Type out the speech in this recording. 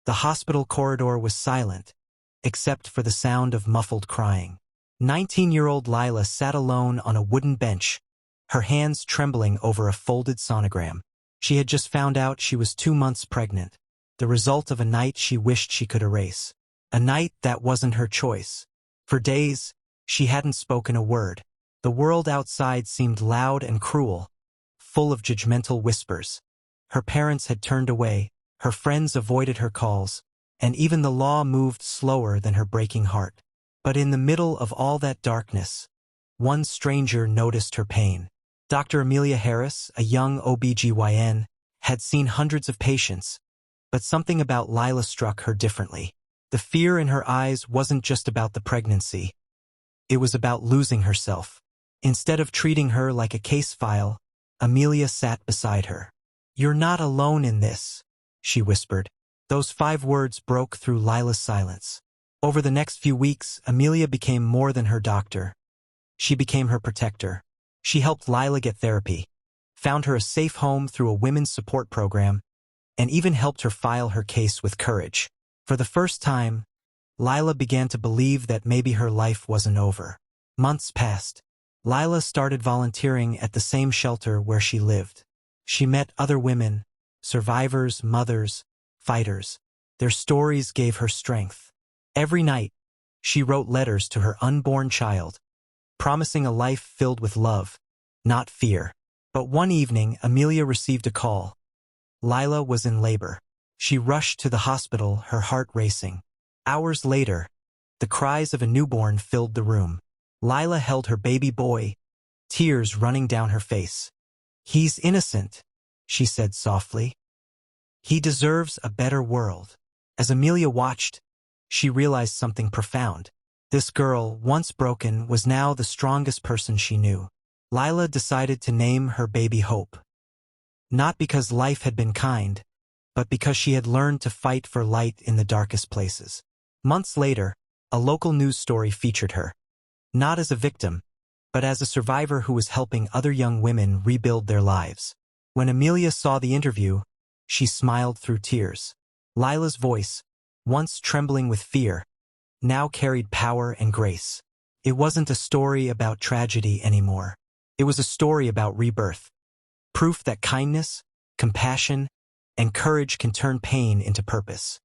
The hospital corridor was silent, except for the sound of muffled crying. 19-year-old Lila sat alone on a wooden bench, her hands trembling over a folded sonogram. She had just found out she was 2 months pregnant, the result of a night she wished she could erase. A night that wasn't her choice. For days, she hadn't spoken a word. The world outside seemed loud and cruel, full of judgmental whispers. Her parents had turned away, her friends avoided her calls, and even the law moved slower than her breaking heart. But in the middle of all that darkness, one stranger noticed her pain. Dr. Amelia Harris, a young OB/GYN, had seen hundreds of patients, but something about Lila struck her differently. The fear in her eyes wasn't just about the pregnancy. It was about losing herself. Instead of treating her like a case file, Amelia sat beside her. "You're not alone in this," she whispered. Those 5 words broke through Lila's silence. Over the next few weeks, Amelia became more than her doctor. She became her protector. She helped Lila get therapy, found her a safe home through a women's support program, and even helped her file her case with courage. For the first time, Lila began to believe that maybe her life wasn't over. Months passed. Lila started volunteering at the same shelter where she lived. She met other women, survivors, mothers, fighters. Their stories gave her strength. Every night, she wrote letters to her unborn child, promising a life filled with love, not fear. But one evening, Amelia received a call. Lila was in labor. She rushed to the hospital, her heart racing. Hours later, the cries of a newborn filled the room. Lila held her baby boy, tears running down her face. "He's innocent," she said softly. "He deserves a better world." As Amelia watched, she realized something profound. This girl, once broken, was now the strongest person she knew. Lila decided to name her baby Hope. Not because life had been kind, but because she had learned to fight for light in the darkest places. Months later, a local news story featured her. Not as a victim, but as a survivor who was helping other young women rebuild their lives. When Amelia saw the interview, she smiled through tears. Lila's voice, once trembling with fear, now carried power and grace. It wasn't a story about tragedy anymore. It was a story about rebirth. Proof that kindness, compassion, and courage can turn pain into purpose.